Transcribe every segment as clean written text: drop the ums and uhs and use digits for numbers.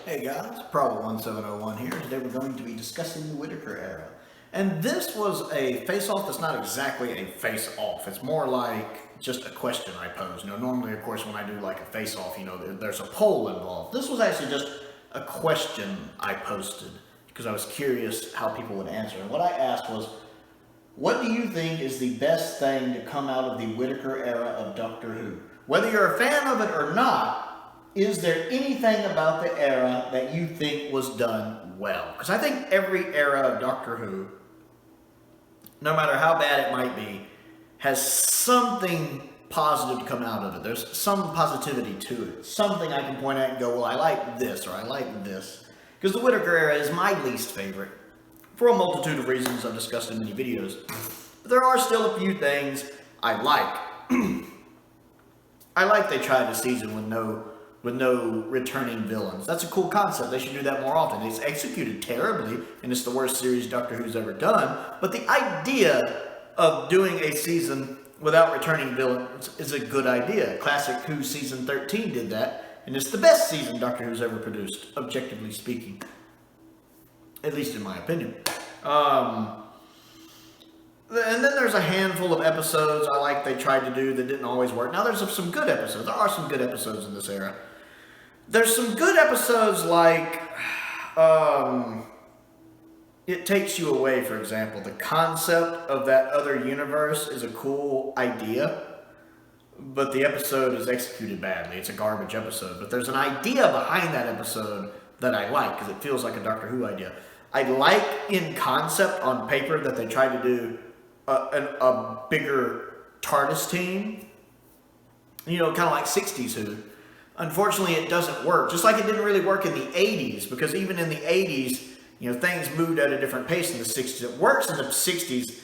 Hey guys, Prowl 1701 here. Today we're going to be discussing the Whittaker era. And this was a face-off that's not exactly a face-off. It's more like just a question I pose. Normally, of course, when I do like a face-off, there's a poll involved. This was actually just a question I posted because I was curious how people would answer. And what I asked was, what do you think is the best thing to come out of the Whittaker era of Doctor Who? Whether you're a fan of it or not, is there anything about the era that you think was done well? Because I think every era of Doctor Who, no matter how bad it might be, has something positive to come out of it. There's some positivity to it. Something I can point at and go, well, I like this or I like this. Because the Whittaker era is my least favorite for a multitude of reasons I've discussed in many videos. But there are still a few things I like. I like they tried a season with no returning villains. That's a cool concept. They should do that more often. It's executed terribly, and it's the worst series Doctor Who's ever done. But the idea of doing a season without returning villains is a good idea. Classic Who Season 13 did that, and it's the best season Doctor Who's ever produced, objectively speaking. At least in my opinion. And then there's a handful of episodes I like they tried to do that didn't always work. Now there's some good episodes. There are some good episodes in this era. There's some good episodes like It Takes You Away, for example. The concept of that other universe is a cool idea, but the episode is executed badly. It's a garbage episode. But there's an idea behind that episode that I like because it feels like a Doctor Who idea. I like in concept on paper that they tried to do a bigger TARDIS team, kind of like 60s Who. Unfortunately, it doesn't work. Just like it didn't really work in the 80s, because even in the 80s, things moved at a different pace in the 60s. It works in the 60s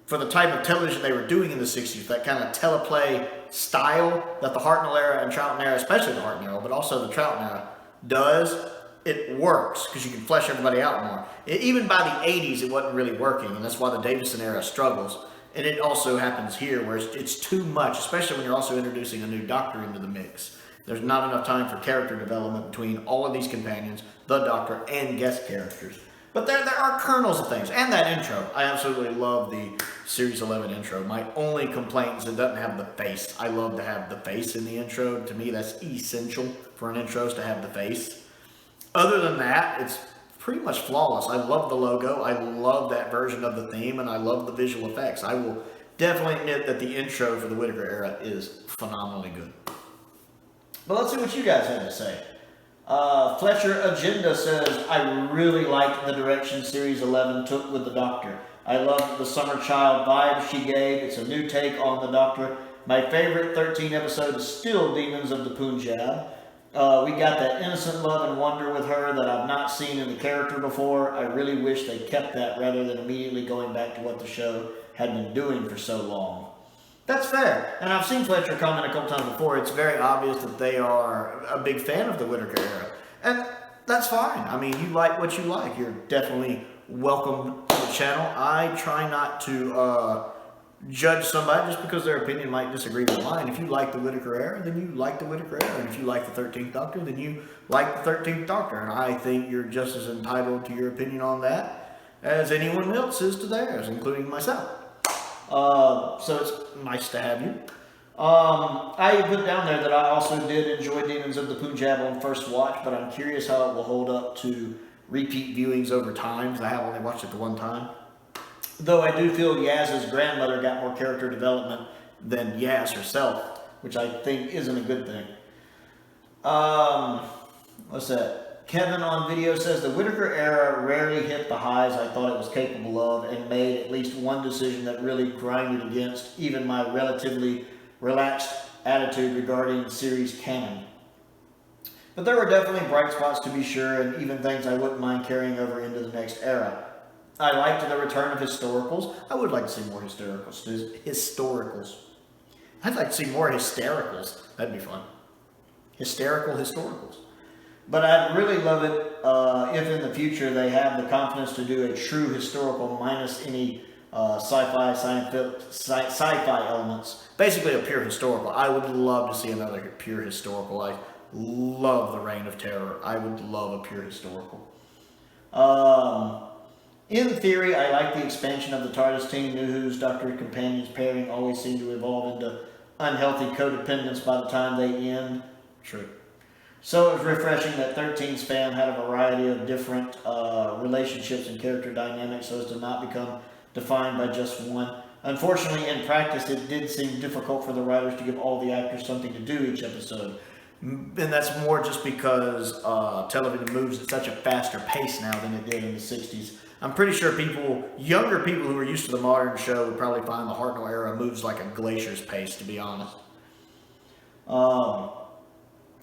for the type of television they were doing in the 60s, that kind of teleplay style that the Hartnell era and Troughton era, especially the Hartnell era, but also the Troughton era, does. It works because you can flesh everybody out more. Even by the 80s, it wasn't really working, and that's why the Davison era struggles. And it also happens here where it's too much, especially when you're also introducing a new Doctor into the mix. There's not enough time for character development between all of these companions, the Doctor, and guest characters. But there are kernels of things. And that intro. I absolutely love the Series 11 intro. My only complaint is it doesn't have the face. I love to have the face in the intro. To me, that's essential for an intro, is to have the face. Other than that, it's pretty much flawless. I love the logo. I love that version of the theme, and I love the visual effects. I will definitely admit that the intro for the Whittaker era is phenomenally good. But let's see what you guys have to say. Fletcher Agenda says, I really liked the direction Series 11 took with the Doctor. I loved the Summer Child vibe she gave. It's a new take on the Doctor. My favorite 13 episode is still Demons of the Punjab. We got that innocent love and wonder with her that I've not seen in the character before. I really wish they kept that rather than immediately going back to what the show had been doing for so long. That's fair. And I've seen Fletcher comment a couple times before. It's very obvious that they are a big fan of the Whittaker era. And that's fine. I mean, you like what you like. You're definitely welcome to the channel. I try not to judge somebody just because their opinion might disagree with mine. If you like the Whittaker era, then you like the Whittaker era. And if you like the 13th Doctor, then you like the 13th Doctor. And I think you're just as entitled to your opinion on that as anyone else is to theirs, including myself. So it's nice to have you. I put down there that I also did enjoy Demons of the Punjab on first watch, but I'm curious how it will hold up to repeat viewings over time, because I have only watched it the one time. Though I do feel Yaz's grandmother got more character development than Yaz herself, which I think isn't a good thing. What's that? Kevin on video says, the Whittaker era rarely hit the highs I thought it was capable of, and made at least one decision that really grinded against even my relatively relaxed attitude regarding series canon. But there were definitely bright spots to be sure, and even things I wouldn't mind carrying over into the next era. I liked the return of historicals. I would like to see more historicals. I'd like to see more hystericals. That'd be fun. Hysterical historicals. But I'd really love it if in the future they have the confidence to do a true historical minus any sci-fi elements. Basically a pure historical. I would love to see another pure historical. I love the Reign of Terror. I would love a pure historical. In theory, I like the expansion of the TARDIS team. New Who's Doctor Companions pairing always seem to evolve into unhealthy codependence by the time they end. True. So it was refreshing that 13's fam had a variety of different relationships and character dynamics so as to not become defined by just one. Unfortunately, in practice, it did seem difficult for the writers to give all the actors something to do each episode. And that's more just because television moves at such a faster pace now than it did in the 60s. I'm pretty sure younger people who are used to the modern show would probably find the Hartnell era moves like a glacier's pace, to be honest.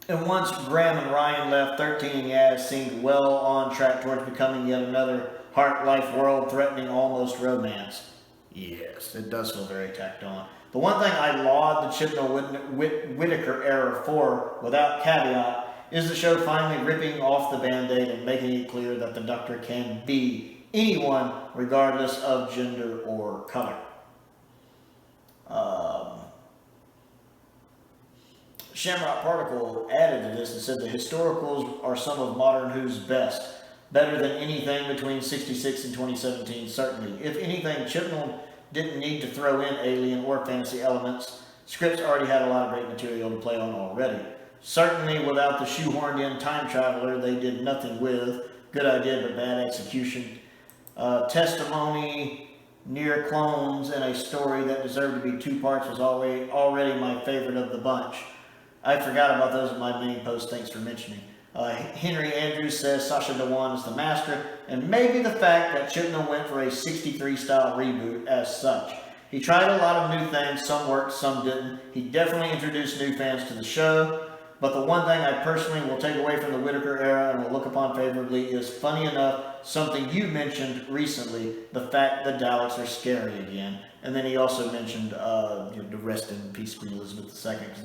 And once Graham and Ryan left, 13 and Yaz seemed well on track towards becoming yet another heart-life world-threatening almost romance. Yes, it does feel very tacked on. The one thing I laud the Chibnall-Whittaker era for, without caveat, is the show finally ripping off the Band-Aid and making it clear that the Doctor can be anyone, regardless of gender or color. Shamrock Particle added to this and said the historicals are some of modern Who's best. Better than anything between 66 and 2017, certainly. If anything, Chibnall didn't need to throw in alien or fantasy elements. Scripts already had a lot of great material to play on already. Certainly, without the shoehorned in time traveler they did nothing with. Good idea, but bad execution. Testimony, near clones, and a story that deserved to be 2 parts was already my favorite of the bunch. I forgot about those in my main post, thanks for mentioning. Henry Andrews says Sacha Dhawan is the master, and maybe the fact that Chibnall went for a 63 style reboot as such. He tried a lot of new things, some worked, some didn't. He definitely introduced new fans to the show, but the one thing I personally will take away from the Whittaker era and will look upon favorably is, funny enough, something you mentioned recently, the fact the Daleks are scary again. And then he also mentioned the rest in peace Queen Elizabeth II, because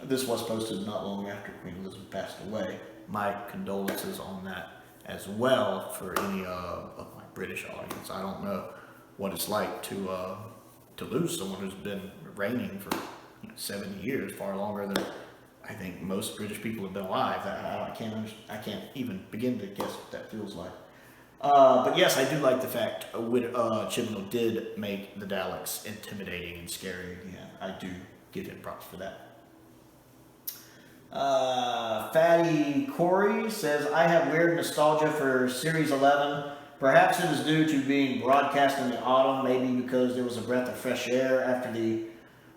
this was posted not long after Queen Elizabeth passed away. My condolences on that as well for any of my British audience. I don't know what it's like to lose someone who's been reigning for 70 years, far longer than I think most British people have been alive. I can't even begin to guess what that feels like. But yes, I do like the fact Chibnall did make the Daleks intimidating and scary again. I do give him props for that. Fatty Corey says, I have weird nostalgia for Series 11. Perhaps it is due to being broadcast in the autumn, maybe because there was a breath of fresh air after the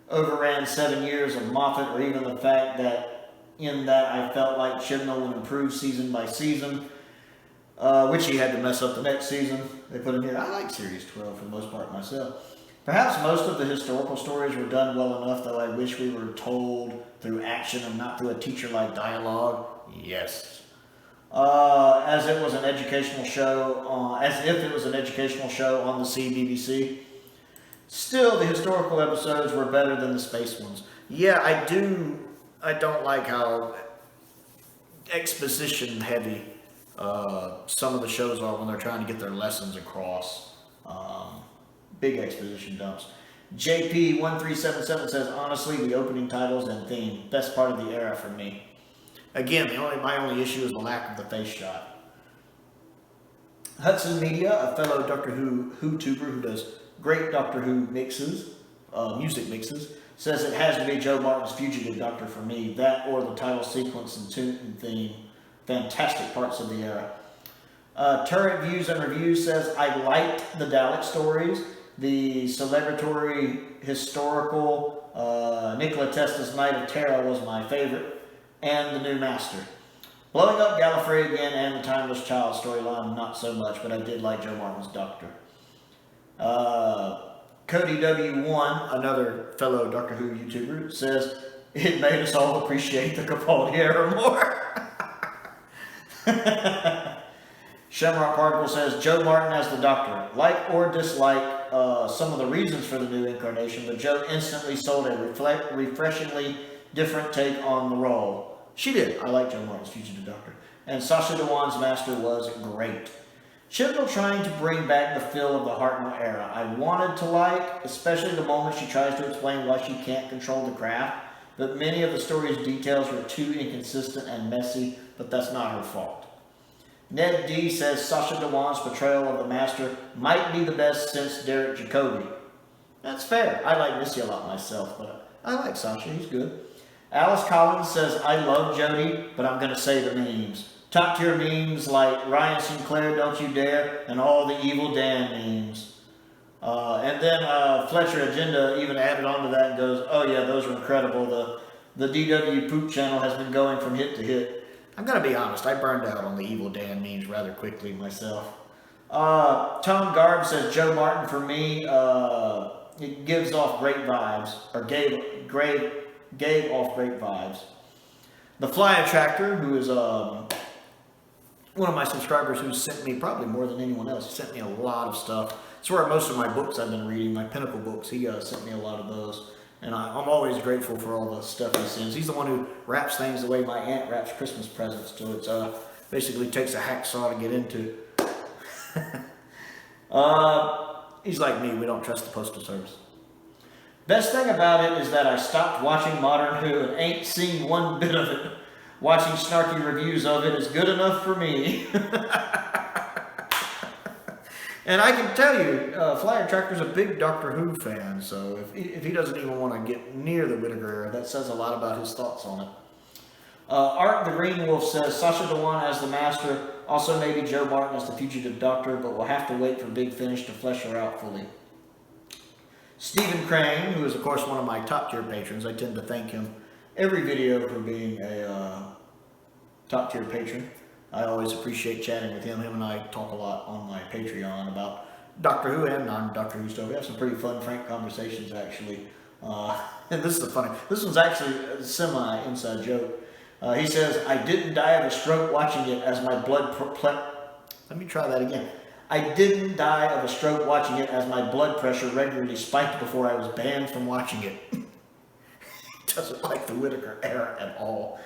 overran 7 years of Moffat, or even the fact that in that I felt like Chibnall would improve season by season, which he had to mess up the next season. They put in here, I like Series 12 for the most part myself. Perhaps most of the historical stories were done well enough, though I wish we were told through action and not through a teacher-like dialogue. Yes. As if it was an educational show on the CBBC. Still, the historical episodes were better than the space ones. Yeah, I don't like how exposition heavy some of the shows are when they're trying to get their lessons across. Big exposition dumps. JP1377 says, honestly, the opening titles and theme, best part of the era for me. Again, my only issue is the lack of the face shot. Hudson Media, a fellow Doctor Who tuber who does great Doctor Who mixes, music mixes, says it has to be Joe Martin's Fugitive Doctor for me. That or the title sequence and tune and theme. Fantastic parts of the era. Turret Views and Reviews says, I liked the Dalek stories. The celebratory historical Nikola Tesla's Night of Terror was my favorite, and the New Master. Blowing Up Gallifrey again and the Timeless Child storyline, not so much, but I did like Joe Martin's Doctor. Cody W1, another fellow Doctor Who YouTuber, says, it made us all appreciate the Capaldi era more. Shamrock Particle says, Joe Martin as the Doctor. Like or dislike some of the reasons for the new incarnation, but Joe instantly sold a refreshingly different take on the role. She did. I like Joe Martin's Fugitive Doctor. And Sacha Dhawan's Master was great. Chibnall trying to bring back the feel of the Hartnell era. I wanted to like, especially the moment she tries to explain why she can't control the craft. but many of the story's details were too inconsistent and messy, but that's not her fault. Ned D says Sacha Dhawan's portrayal of the Master might be the best since Derek Jacobi. That's fair. I like Missy a lot myself, but I like Sacha. He's good. Alice Collins says, I love Jody, but I'm going to say the memes. Top tier memes like Ryan Sinclair, Don't You Dare, and all the Evil Dan memes. And then Fletcher Agenda even added on to that and goes, oh yeah, those are incredible. The DW Poop channel has been going from hit to hit. I'm going to be honest, I burned out on the Evil Dan memes rather quickly myself. Tom Garb says, Joe Martin for me, it gives off great vibes, or gave off great vibes. The Flyattractor, who is one of my subscribers who sent me probably more than anyone else, he sent me a lot of stuff. It's where most of my books I've been reading, my Pinnacle books, he sent me a lot of those. And I'm always grateful for all the stuff he sends. He's the one who wraps things the way my aunt wraps Christmas presents. So it's basically takes a hacksaw to get into. He's like me, we don't trust the Postal Service. Best thing about it is that I stopped watching Modern Who and ain't seen one bit of it. Watching snarky reviews of it is good enough for me. And I can tell you, Flyattractor's a big Doctor Who fan, so if he doesn't even want to get near the Whittaker era, that says a lot about his thoughts on it. Art the Green Wolf says, Sacha Dhawan as the Master, also maybe Joe Martin as the fugitive Doctor, but we'll have to wait for Big Finish to flesh her out fully. Stephen Crane, who is of course one of my top tier patrons, I tend to thank him every video for being a top tier patron. I always appreciate chatting with him. Him and I talk a lot on my Patreon about Doctor Who and non-Doctor Who stuff. We have some pretty fun, frank conversations, actually. And this is this one's actually a semi-inside joke. He says, I didn't die of a stroke watching it as my blood... Let me try that again. I didn't die of a stroke watching it as my blood pressure regularly spiked before I was banned from watching it. He doesn't like the Whittaker era at all.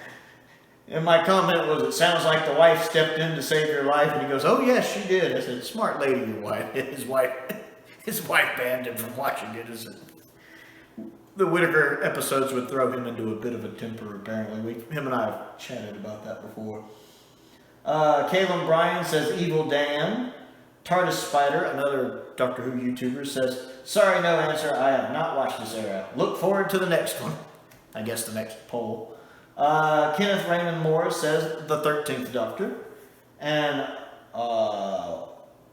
And my comment was, it sounds like the wife stepped in to save your life. And he goes, oh yes, she did. I said, smart lady, your wife. His wife banned him from watching it. The Whittaker episodes would throw him into a bit of a temper, apparently. Him and I have chatted about that before. Caleb Bryan says, Evil Dan. TARDIS Spider, another Doctor Who YouTuber, says, sorry, no answer. I have not watched this era. Look forward to the next one. I guess the next poll. Kenneth Raymond Moore says, the 13th Doctor. And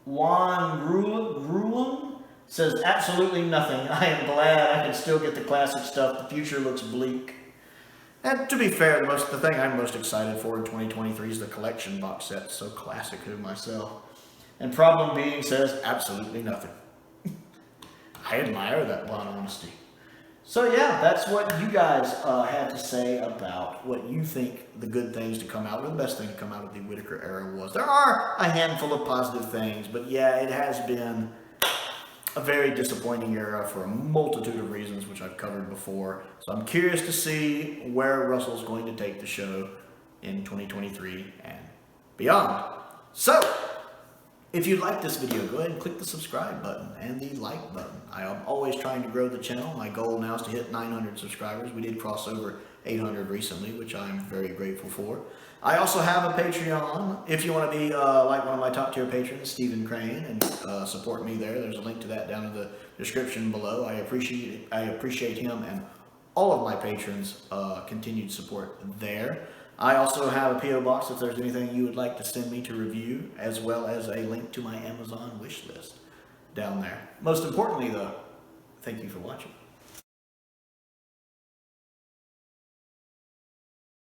Juan Grulin says, absolutely nothing. I am glad I can still get the classic stuff. The future looks bleak. And to be fair, the thing I'm most excited for in 2023 is the collection box set. So classic Who myself. And Problem Being says, absolutely nothing. I admire that blonde honesty. So yeah, that's what you guys had to say about what you think the good things to come out, or the best thing to come out of the Whittaker era was. There are a handful of positive things, but yeah, it has been a very disappointing era for a multitude of reasons, which I've covered before. So I'm curious to see where Russell's going to take the show in 2023 and beyond. So, if you like this video, go ahead and click the subscribe button and the like button. I am always trying to grow the channel. My goal now is to hit 900 subscribers. We did cross over 800 recently, which I'm very grateful for. I also have a Patreon. If you want to be like one of my top tier patrons, Stephen Crane, and support me there, there's a link to that down in the description below. I appreciate him and all of my patrons' continued support there. I also have a P.O. box if there's anything you would like to send me to review, as well as a link to my Amazon wish list down there. Most importantly, though, thank you for watching.